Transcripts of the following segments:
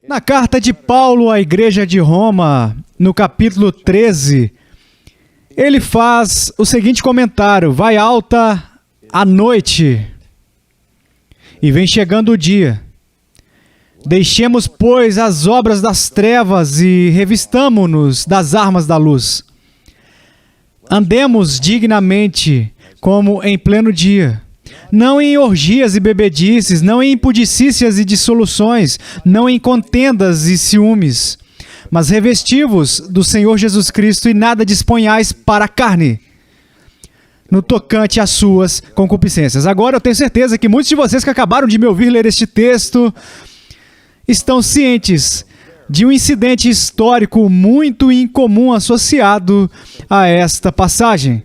Na carta de Paulo à Igreja de Roma, no capítulo 13, ele faz o seguinte comentário: vai alta a noite e vem chegando o dia. Deixemos, pois, as obras das trevas e revistamo-nos das armas da luz. Andemos dignamente como em pleno dia, não em orgias e bebedices, não em impudicícias e dissoluções, não em contendas e ciúmes, mas revesti-vos do Senhor Jesus Cristo e nada disponhais para a carne, no tocante às suas concupiscências. Agora eu tenho certeza que muitos de vocês que acabaram de me ouvir ler este texto estão cientes de um incidente histórico muito incomum associado a esta passagem.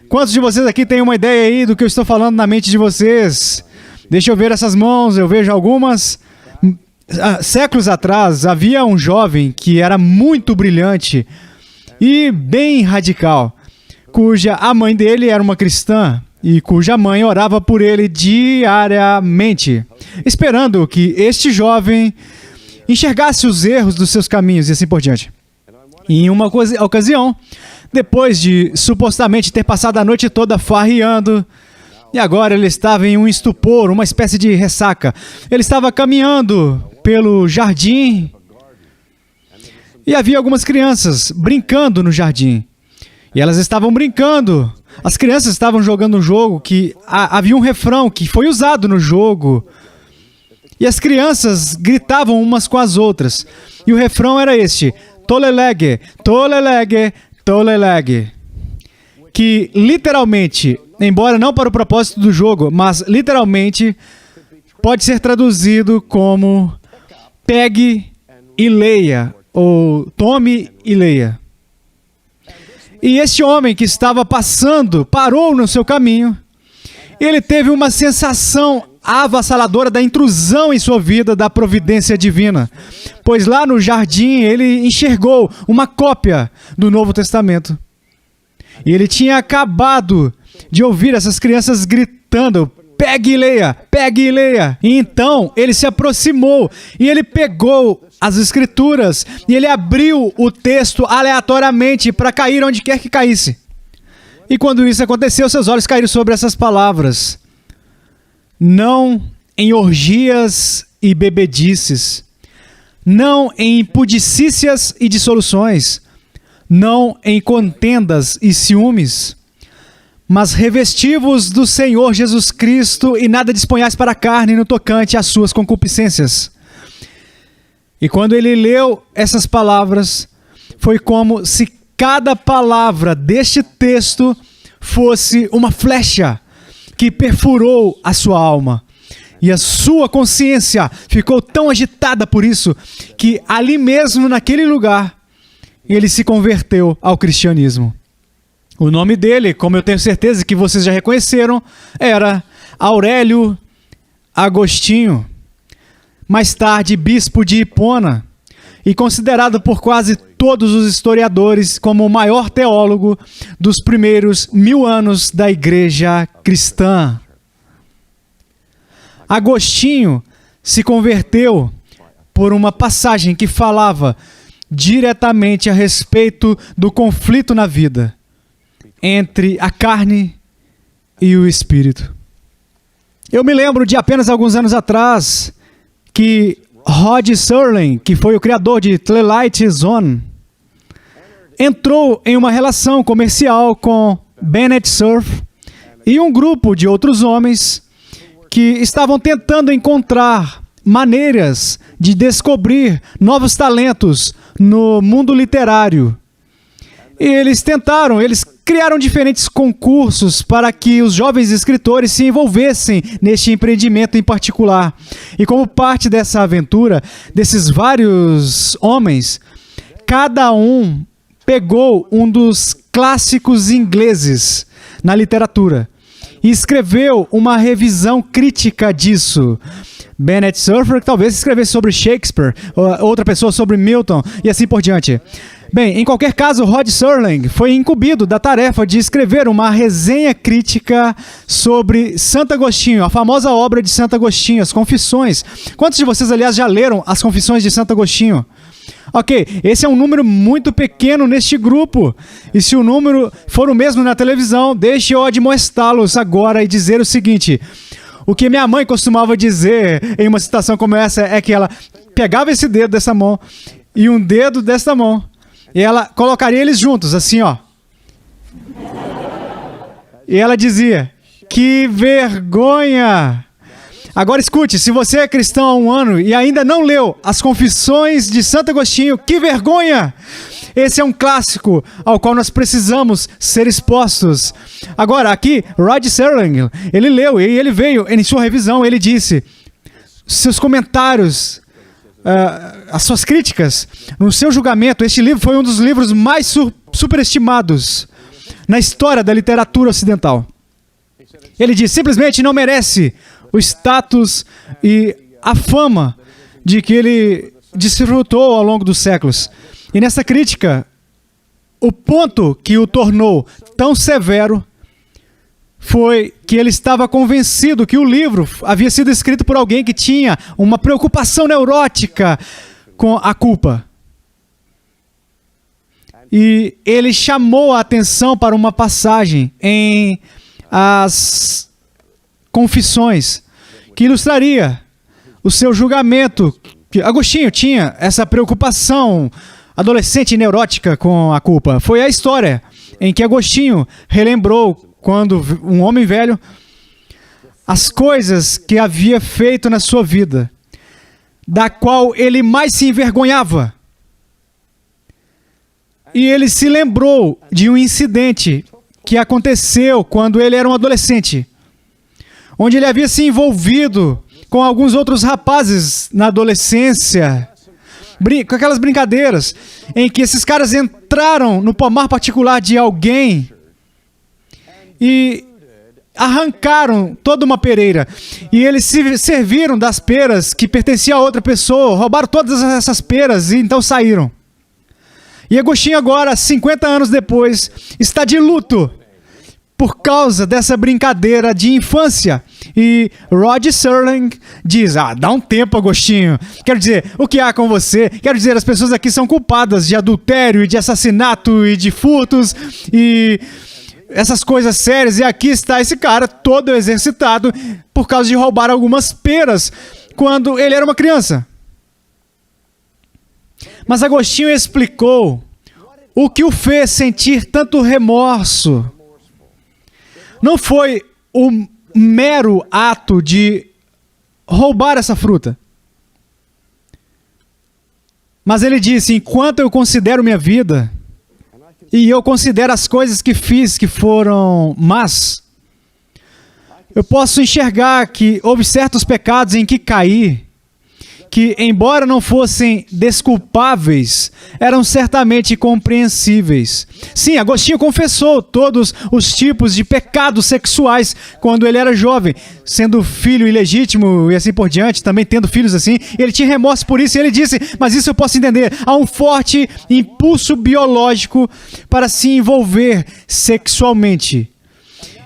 Quantos de vocês aqui têm uma ideia aí do que eu estou falando na mente de vocês? Deixa eu ver essas mãos, eu vejo algumas. Séculos atrás, havia um jovem que era muito brilhante e bem radical, cuja a mãe dele era uma cristã e cuja mãe orava por ele diariamente, esperando que este jovem enxergasse os erros dos seus caminhos e assim por diante. E em uma ocasião, depois de supostamente ter passado a noite toda farreando, e agora ele estava em um estupor, uma espécie de ressaca. Ele estava caminhando pelo jardim e havia algumas crianças brincando no jardim. E elas estavam brincando. As crianças estavam jogando um jogo que havia um refrão que foi usado no jogo. E as crianças gritavam umas com as outras. E o refrão era este: Tolelegue, tolelegue, tolelegue. Que literalmente, embora não para o propósito do jogo, mas literalmente pode ser traduzido como pegue e leia, ou tome e leia. E este homem que estava passando, parou no seu caminho, e ele teve uma sensação avassaladora da intrusão em sua vida da providência divina, pois lá no jardim ele enxergou uma cópia do Novo Testamento. E ele tinha acabado de ouvir essas crianças gritando: pegue e leia, pegue e leia. E então ele se aproximou e ele pegou as escrituras e ele abriu o texto aleatoriamente para cair onde quer que caísse. E quando isso aconteceu, seus olhos caíram sobre essas palavras: não em orgias e bebedices, não em impudicícias e dissoluções, não em contendas e ciúmes, mas revesti-vos do Senhor Jesus Cristo e nada disponhais para a carne no tocante às suas concupiscências. E quando ele leu essas palavras, foi como se cada palavra deste texto fosse uma flecha que perfurou a sua alma. E a sua consciência ficou tão agitada por isso, que ali mesmo, naquele lugar, ele se converteu ao cristianismo. O nome dele, como eu tenho certeza que vocês já reconheceram, era Aurélio Agostinho, mais tarde bispo de Hipona, e considerado por quase todos os historiadores como o maior teólogo dos primeiros 1000 anos da Igreja cristã. Agostinho se converteu por uma passagem que falava diretamente a respeito do conflito na vida entre a carne e o espírito. Eu me lembro de apenas alguns anos atrás que Rod Serling, que foi o criador de Twilight Zone, entrou em uma relação comercial com Bennett Cerf e um grupo de outros homens que estavam tentando encontrar maneiras de descobrir novos talentos no mundo literário. E eles criaram diferentes concursos para que os jovens escritores se envolvessem neste empreendimento em particular. E como parte dessa aventura, desses vários homens, cada um pegou um dos clássicos ingleses na literatura e escreveu uma revisão crítica disso. Bennett Cerf talvez escrevesse sobre Shakespeare, outra pessoa sobre Milton e assim por diante. Bem, em qualquer caso, Rod Serling foi incumbido da tarefa de escrever uma resenha crítica sobre Santo Agostinho, a famosa obra de Santo Agostinho, as Confissões. Quantos de vocês, aliás, já leram as Confissões de Santo Agostinho? Ok, esse é um número muito pequeno neste grupo. E se o número for o mesmo na televisão, deixe eu admoestá-los agora e dizer o seguinte: o que minha mãe costumava dizer em uma situação como essa é que ela pegava esse dedo dessa mão e um dedo dessa mão, e ela colocaria eles juntos, assim, ó. E ela dizia: que vergonha! Agora escute, se você é cristão há um ano e ainda não leu as Confissões de Santo Agostinho, que vergonha! Esse é um clássico ao qual nós precisamos ser expostos. Agora, aqui, Rod Serling, ele leu e ele veio, em sua revisão, ele disse: seus comentários, as suas críticas, no seu julgamento, este livro foi um dos livros mais superestimados na história da literatura ocidental. Ele disse, simplesmente não merece o status e a fama de que ele desfrutou ao longo dos séculos. E nessa crítica, o ponto que o tornou tão severo foi que ele estava convencido que o livro havia sido escrito por alguém que tinha uma preocupação neurótica com a culpa. E ele chamou a atenção para uma passagem em as Confissões que ilustraria o seu julgamento. Agostinho tinha essa preocupação adolescente e neurótica com a culpa. Foi a história em que Agostinho relembrou, quando um homem velho, as coisas que havia feito na sua vida, da qual ele mais se envergonhava. E ele se lembrou de um incidente que aconteceu quando ele era um adolescente, onde ele havia se envolvido com alguns outros rapazes na adolescência, com aquelas brincadeiras em que esses caras entraram no pomar particular de alguém e arrancaram toda uma pereira. E eles se serviram das peras que pertenciam a outra pessoa, roubaram todas essas peras e então saíram. E Agostinho agora, 50 anos depois, está de luto por causa dessa brincadeira de infância. E Rod Serling diz, dá um tempo, Agostinho. Quero dizer, o que há com você? Quero dizer, as pessoas aqui são culpadas de adultério e de assassinato e de furtos e essas coisas sérias. E aqui está esse cara todo exercitado por causa de roubar algumas peras quando ele era uma criança. Mas Agostinho explicou o que o fez sentir tanto remorso. Não foi o mero ato de roubar essa fruta. Mas ele disse, enquanto eu considero minha vida, e eu considero as coisas que fiz que foram más, eu posso enxergar que houve certos pecados em que caí, que, embora não fossem desculpáveis, eram certamente compreensíveis. Sim, Agostinho confessou todos os tipos de pecados sexuais quando ele era jovem, sendo filho ilegítimo e assim por diante, também tendo filhos assim. Ele tinha remorso por isso e ele disse, mas isso eu posso entender, há um forte impulso biológico para se envolver sexualmente.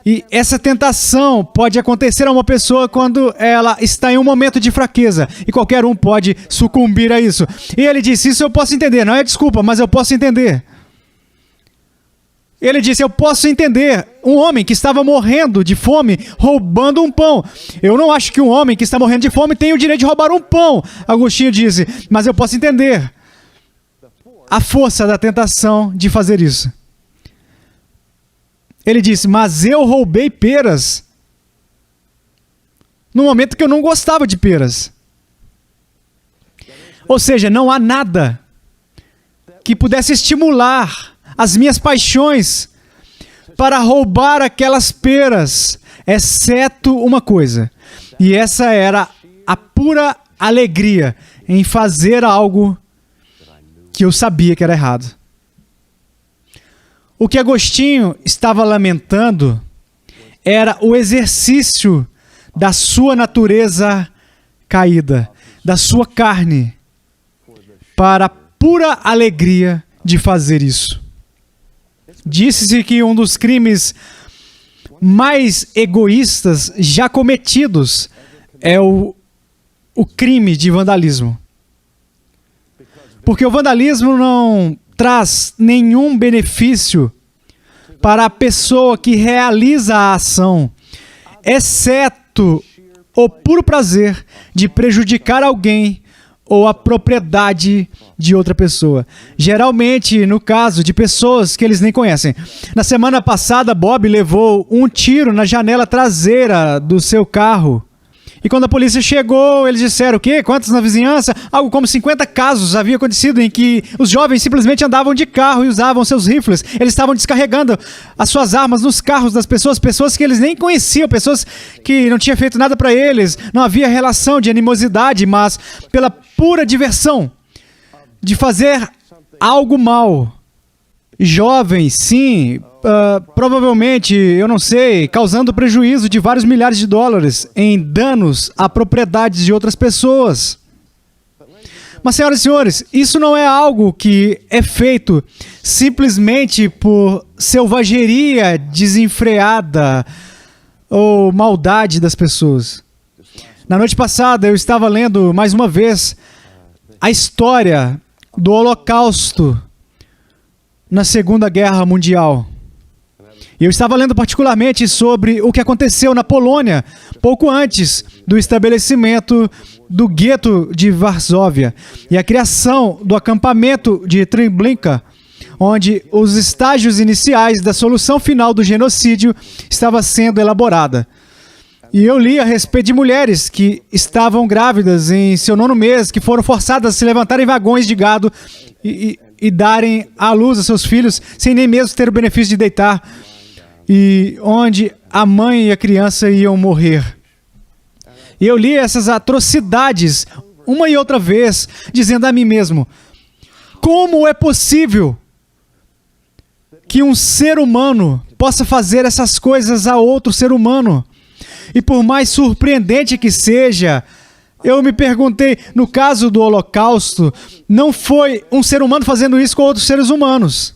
E essa tentação pode acontecer a uma pessoa quando ela está em um momento de fraqueza. E qualquer um pode sucumbir a isso. E ele disse, isso eu posso entender. Não é desculpa, mas eu posso entender. Ele disse, eu posso entender um homem que estava morrendo de fome roubando um pão. Eu não acho que um homem que está morrendo de fome tem o direito de roubar um pão. Agostinho disse, mas eu posso entender a força da tentação de fazer isso. Ele disse, mas eu roubei peras no momento que eu não gostava de peras. Ou seja, não há nada que pudesse estimular as minhas paixões para roubar aquelas peras, exceto uma coisa. E essa era a pura alegria em fazer algo que eu sabia que era errado. O que Agostinho estava lamentando era o exercício da sua natureza caída, da sua carne, para a pura alegria de fazer isso. Disse-se que um dos crimes mais egoístas já cometidos é o crime de vandalismo. Porque o vandalismo não traz nenhum benefício para a pessoa que realiza a ação, exceto o puro prazer de prejudicar alguém ou a propriedade de outra pessoa. Geralmente, no caso de pessoas que eles nem conhecem. Na semana passada, Bob levou um tiro na janela traseira do seu carro. E quando a polícia chegou, eles disseram o quê? Quantos na vizinhança? Algo como 50 casos havia acontecido em que os jovens simplesmente andavam de carro e usavam seus rifles. Eles estavam descarregando as suas armas nos carros das pessoas, pessoas que eles nem conheciam, pessoas que não tinham feito nada para eles. Não havia relação de animosidade, mas pela pura diversão de fazer algo mal. Jovens, sim, provavelmente, eu não sei, causando prejuízo de vários milhares de dólares em danos a propriedades de outras pessoas. Mas, senhoras e senhores, isso não é algo que é feito simplesmente por selvageria desenfreada ou maldade das pessoas. Na noite passada, eu estava lendo mais uma vez a história do Holocausto na Segunda Guerra Mundial. E eu estava lendo particularmente sobre o que aconteceu na Polônia, pouco antes do estabelecimento do gueto de Varsóvia e a criação do acampamento de Treblinka, onde os estágios iniciais da solução final do genocídio estava sendo elaborada. E eu li a respeito de mulheres que estavam grávidas em seu 9º mês, que foram forçadas a se levantar em vagões de gado e darem à luz a seus filhos, sem nem mesmo ter o benefício de deitar, e onde a mãe e a criança iam morrer. E eu li essas atrocidades uma e outra vez, dizendo a mim mesmo, como é possível que um ser humano possa fazer essas coisas a outro ser humano? E por mais surpreendente que seja, eu me perguntei, no caso do Holocausto, não foi um ser humano fazendo isso com outros seres humanos.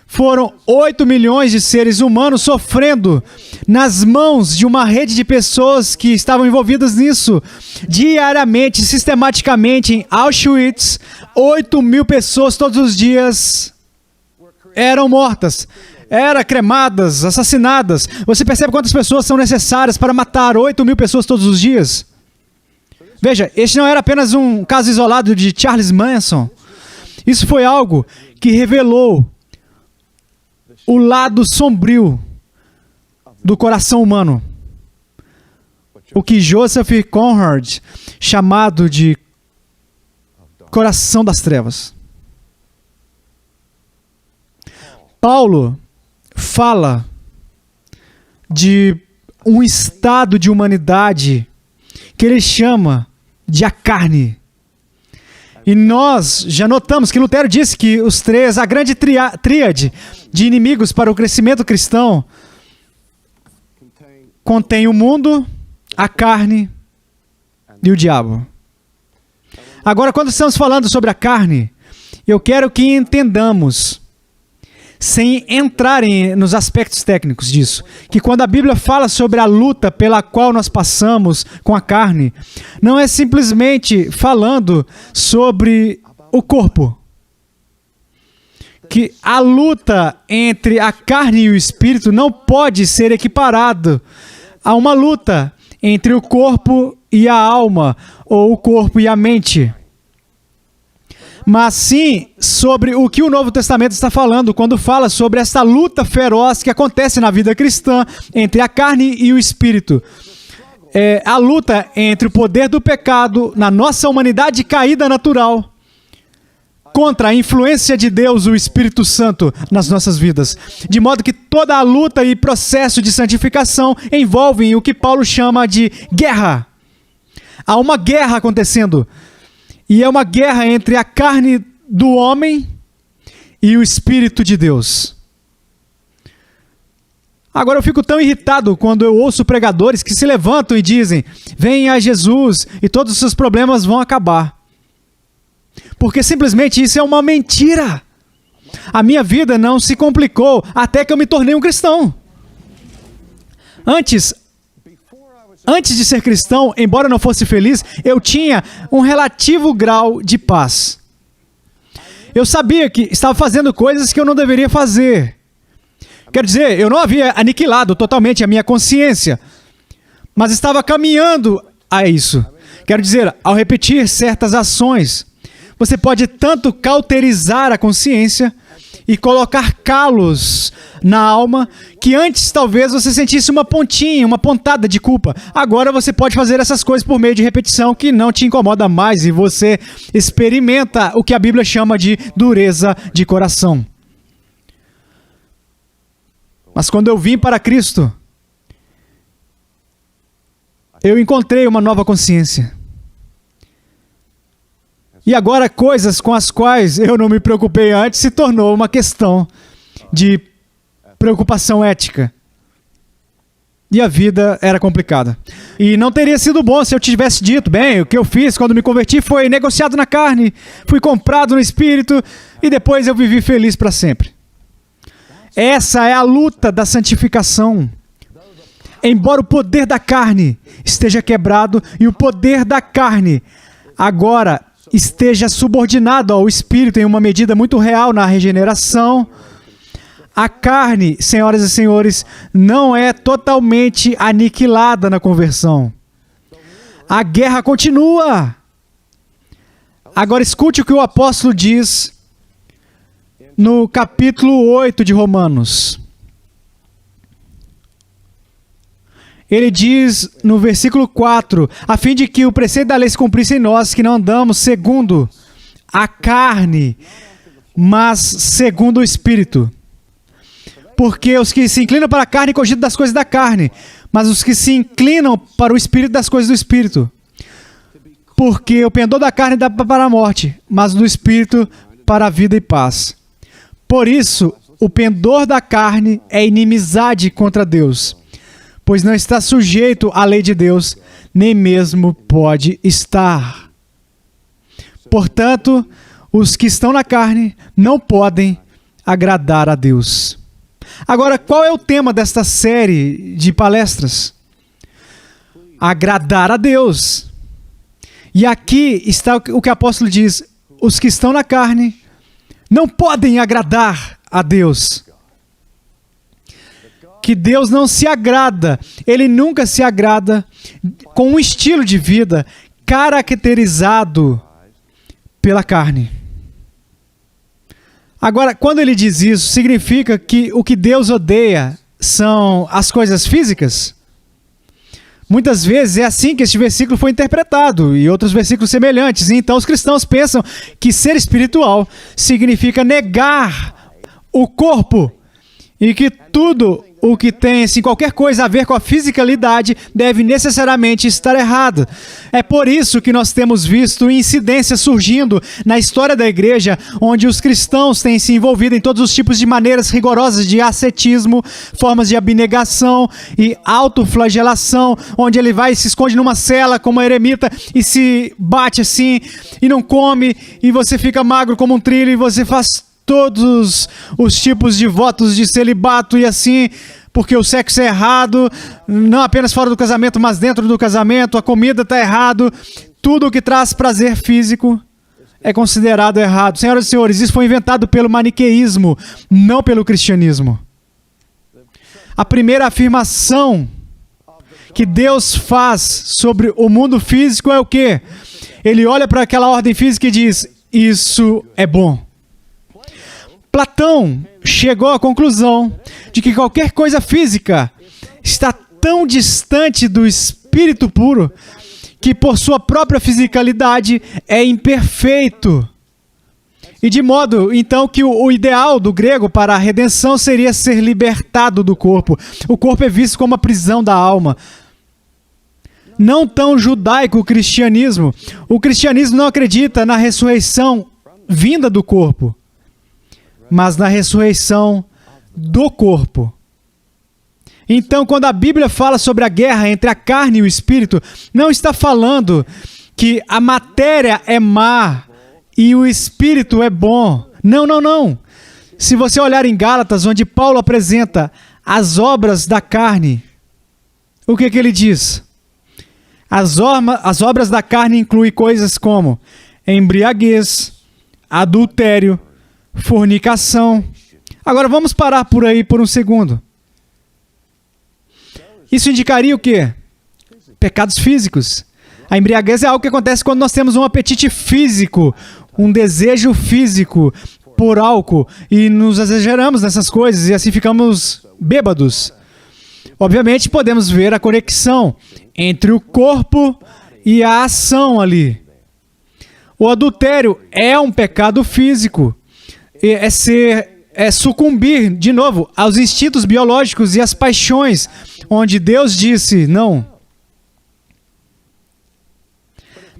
Foram 8 milhões de seres humanos sofrendo nas mãos de uma rede de pessoas que estavam envolvidas nisso. Diariamente, sistematicamente, em Auschwitz, 8.000 pessoas todos os dias eram mortas. Eram cremadas, assassinadas. Você percebe quantas pessoas são necessárias para matar 8.000 pessoas todos os dias? Veja, este não era apenas um caso isolado de Charles Manson. Isso foi algo que revelou o lado sombrio do coração humano. O que Joseph Conrad chamado de coração das trevas. Paulo fala de um estado de humanidade que ele chama de a carne. E nós já notamos que Lutero disse que os três, a grande tríade de inimigos para o crescimento cristão, contém o mundo, a carne e o diabo. Agora, quando estamos falando sobre a carne, eu quero que entendamos, sem entrarem nos aspectos técnicos disso, que quando a Bíblia fala sobre a luta pela qual nós passamos com a carne, não é simplesmente falando sobre o corpo. Que a luta entre a carne e o espírito não pode ser equiparado a uma luta entre o corpo e a alma, ou o corpo e a mente. Mas sim sobre o que o Novo Testamento está falando quando fala sobre essa luta feroz que acontece na vida cristã entre a carne e o espírito. É a luta entre o poder do pecado na nossa humanidade caída natural contra a influência de Deus, o Espírito Santo, nas nossas vidas. De modo que toda a luta e processo de santificação envolvem o que Paulo chama de guerra. Há uma guerra acontecendo. E é uma guerra entre a carne do homem e o Espírito de Deus. Agora eu fico tão irritado quando eu ouço pregadores que se levantam e dizem: venha a Jesus e todos os seus problemas vão acabar. Porque simplesmente isso é uma mentira. A minha vida não se complicou até que eu me tornei um cristão. Antes de ser cristão, embora eu não fosse feliz, eu tinha um relativo grau de paz. Eu sabia que estava fazendo coisas que eu não deveria fazer. Quer dizer, eu não havia aniquilado totalmente a minha consciência, mas estava caminhando a isso. Quero dizer, ao repetir certas ações, você pode tanto cauterizar a consciência e colocar calos na alma, que antes talvez você sentisse uma pontinha, uma pontada de culpa. Agora você pode fazer essas coisas por meio de repetição que não te incomoda mais e você experimenta o que a Bíblia chama de dureza de coração. Mas quando eu vim para Cristo, eu encontrei uma nova consciência. E agora coisas com as quais eu não me preocupei antes se tornou uma questão de preocupação ética. E a vida era complicada. E não teria sido bom se eu tivesse dito, bem, o que eu fiz quando me converti foi negociado na carne, fui comprado no espírito e depois eu vivi feliz para sempre. Essa é a luta da santificação. Embora o poder da carne esteja quebrado e o poder da carne agora esteja subordinado ao Espírito em uma medida muito real na regeneração, a carne, senhoras e senhores, não é totalmente aniquilada na conversão. A guerra continua. Agora escute o que o apóstolo diz no capítulo 8 de Romanos. Ele diz no versículo 4, a fim de que o preceito da lei se cumprisse em nós, que não andamos segundo a carne, mas segundo o Espírito. Porque os que se inclinam para a carne cogitam das coisas da carne, mas os que se inclinam para o Espírito das coisas do Espírito. Porque o pendor da carne dá para a morte, mas do Espírito para a vida e paz. Por isso, o pendor da carne é inimizade contra Deus, pois não está sujeito à lei de Deus, nem mesmo pode estar. Portanto, os que estão na carne não podem agradar a Deus. Agora, qual é o tema desta série de palestras? Agradar a Deus. E aqui está o que o apóstolo diz: os que estão na carne não podem agradar a Deus. Que Deus não se agrada, Ele nunca se agrada com um estilo de vida caracterizado pela carne. Agora, quando ele diz isso, significa que o que Deus odeia são as coisas físicas? Muitas vezes é assim que este versículo foi interpretado e outros versículos semelhantes. E então os cristãos pensam que ser espiritual significa negar o corpo e que tudo o que tem assim, qualquer coisa a ver com a fisicalidade deve necessariamente estar errado. É por isso que nós temos visto incidências surgindo na história da igreja, onde os cristãos têm se envolvido em todos os tipos de maneiras rigorosas de ascetismo, formas de abnegação e autoflagelação, onde ele vai e se esconde numa cela como uma eremita e se bate assim e não come, e você fica magro como um trilho e você faz todos os tipos de votos de celibato e assim, porque o sexo é errado, não apenas fora do casamento, mas dentro do casamento, a comida está errado, tudo o que traz prazer físico é considerado errado. Senhoras e senhores, isso foi inventado pelo maniqueísmo, não pelo cristianismo. A primeira afirmação que Deus faz sobre o mundo físico é o quê? Ele olha para aquela ordem física e diz, isso é bom. Platão chegou à conclusão de que qualquer coisa física está tão distante do espírito puro que por sua própria fisicalidade é imperfeito. E de modo, então, que o ideal do grego para a redenção seria ser libertado do corpo. O corpo é visto como a prisão da alma. Não tão judaico o cristianismo. O cristianismo não acredita na ressurreição vinda do corpo, mas na ressurreição do corpo. Então, quando a Bíblia fala sobre a guerra entre a carne e o espírito, não está falando que a matéria é má e o espírito é bom. Não, não, não. Se você olhar em Gálatas, onde Paulo apresenta as obras da carne, o que ele diz? As obras da carne incluem coisas como embriaguez, adultério, fornicação. Agora vamos parar por aí por um segundo. Isso indicaria o quê? Pecados físicos. A embriaguez é algo que acontece quando nós temos um apetite físico, um desejo físico por álcool e nos exageramos nessas coisas e assim ficamos bêbados. Obviamente podemos ver a conexão entre o corpo e a ação ali. O adultério é um pecado físico. É sucumbir, de novo, aos instintos biológicos e às paixões, onde Deus disse não.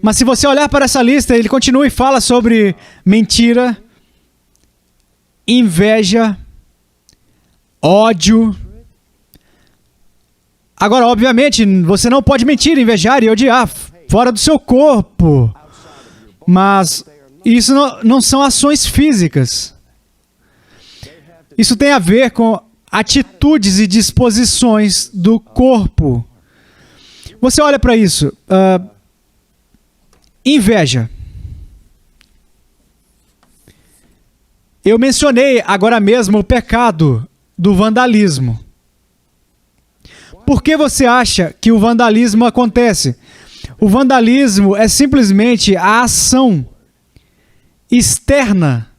Mas se você olhar para essa lista, ele continua e fala sobre mentira, inveja, ódio. Agora, obviamente, você não pode mentir, invejar e odiar fora do seu corpo. Mas isso não são ações físicas. Isso tem a ver com atitudes e disposições do corpo. Você olha para isso. Inveja. Eu mencionei agora mesmo o pecado do vandalismo. Por que você acha que o vandalismo acontece? O vandalismo é simplesmente a ação externa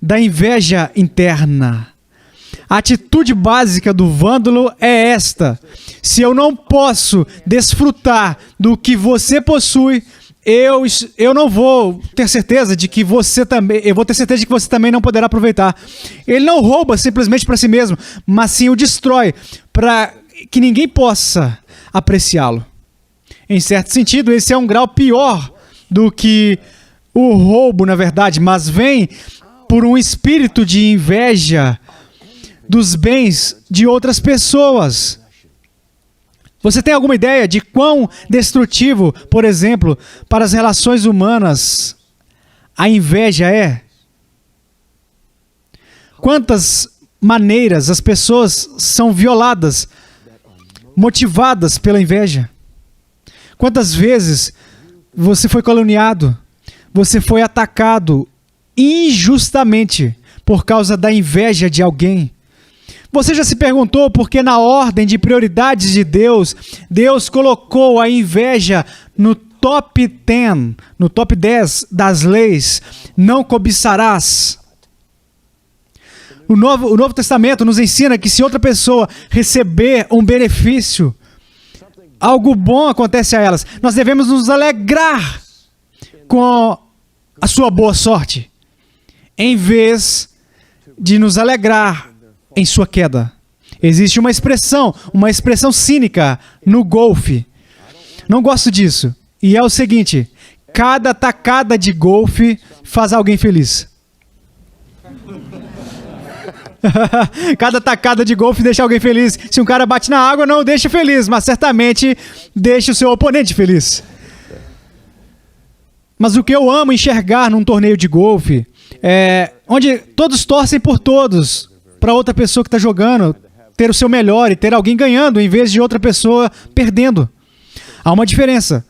da inveja interna. A atitude básica do vândalo é esta: se eu não posso desfrutar do que você possui, eu não vou ter certeza de que você também, eu vou ter certeza de que você também não poderá aproveitar. Ele não rouba simplesmente para si mesmo, mas sim o destrói para que ninguém possa apreciá-lo. Em certo sentido, esse é um grau pior do que o roubo, na verdade, mas vem por um espírito de inveja dos bens de outras pessoas. Você tem alguma ideia de quão destrutivo, por exemplo, para as relações humanas a inveja é? Quantas maneiras as pessoas são violadas, motivadas pela inveja? Quantas vezes você foi caluniado, você foi atacado injustamente por causa da inveja de alguém? Você já se perguntou por que na ordem de prioridades de Deus, Deus colocou a inveja no top 10, no top 10 das leis? Não cobiçarás. O Novo Testamento nos ensina que se outra pessoa receber um benefício, algo bom acontece a elas. Nós devemos nos alegrar com a sua boa sorte, em vez de nos alegrar em sua queda. Existe uma expressão cínica no golfe. Não gosto disso. E é o seguinte: cada tacada de golfe faz alguém feliz. Cada tacada de golfe deixa alguém feliz. Se um cara bate na água, não o deixa feliz, mas certamente deixa o seu oponente feliz. Mas o que eu amo enxergar num torneio de golfe é onde todos torcem por todos, para outra pessoa que está jogando ter o seu melhor e ter alguém ganhando em vez de outra pessoa perdendo. Há uma diferença,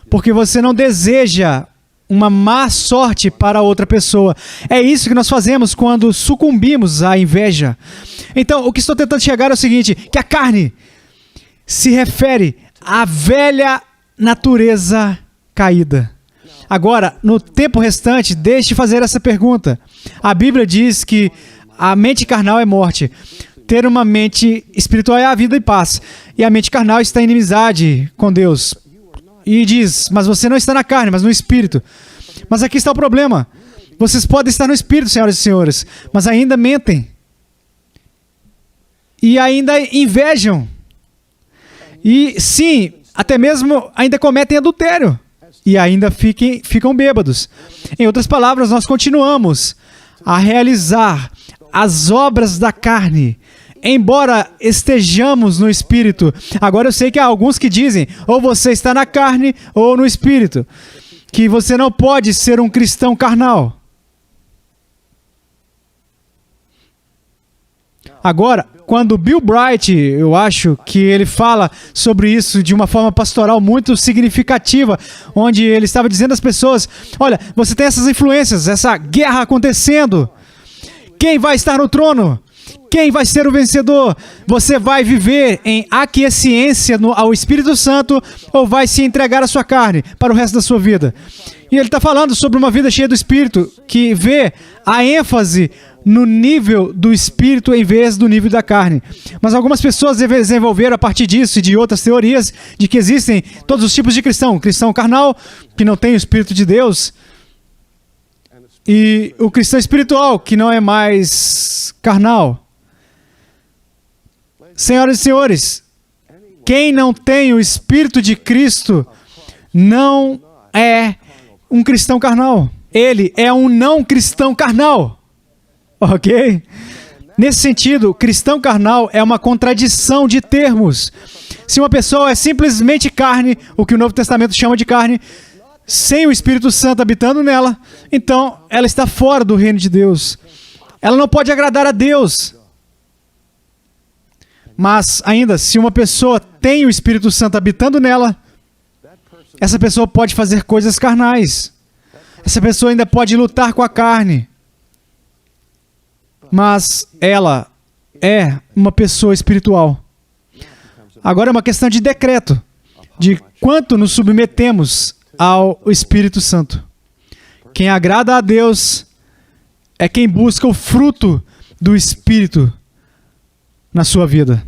porque você não deseja uma má sorte para outra pessoa. É isso que nós fazemos quando sucumbimos à inveja. Então, o que estou tentando chegar é o seguinte: que a carne se refere à velha natureza caída. Agora, no tempo restante, deixe de fazer essa pergunta. A Bíblia diz que a mente carnal é morte. Ter uma mente espiritual é a vida e paz. E a mente carnal está em inimizade com Deus. E diz: mas você não está na carne, mas no espírito. Mas aqui está o problema. Vocês podem estar no espírito, senhoras e senhores, mas ainda mentem. E ainda invejam. E sim, até mesmo ainda cometem adultério. E ainda ficam bêbados. Em outras palavras, nós continuamos a realizar as obras da carne, embora estejamos no espírito. Agora eu sei que há alguns que dizem: ou você está na carne ou no espírito, que você não pode ser um cristão carnal. Agora, quando Bill Bright, eu acho que ele fala sobre isso de uma forma pastoral muito significativa, onde ele estava dizendo às pessoas, olha, você tem essas influências, essa guerra acontecendo, quem vai estar no trono? Quem vai ser o vencedor? Você vai viver em aquiescência ao Espírito Santo ou vai se entregar à sua carne para o resto da sua vida? E ele está falando sobre uma vida cheia do Espírito, que vê a ênfase no nível do Espírito em vez do nível da carne. Mas algumas pessoas desenvolveram a partir disso e de outras teorias de que existem todos os tipos de cristão. Cristão carnal, que não tem o Espírito de Deus, e o cristão espiritual, que não é mais carnal. Senhoras e senhores, quem não tem o Espírito de Cristo não é um cristão carnal. Ele é um não cristão carnal. Ok? Nesse sentido, cristão carnal é uma contradição de termos. Se uma pessoa é simplesmente carne, o que o Novo Testamento chama de carne, sem o Espírito Santo habitando nela, então ela está fora do reino de Deus. Ela não pode agradar a Deus. Mas ainda, se uma pessoa tem o Espírito Santo habitando nela, essa pessoa pode fazer coisas carnais. Essa pessoa ainda pode lutar com a carne. Mas ela é uma pessoa espiritual. Agora é uma questão de decreto, de quanto nos submetemos ao Espírito Santo. Quem agrada a Deus é quem busca o fruto do Espírito na sua vida.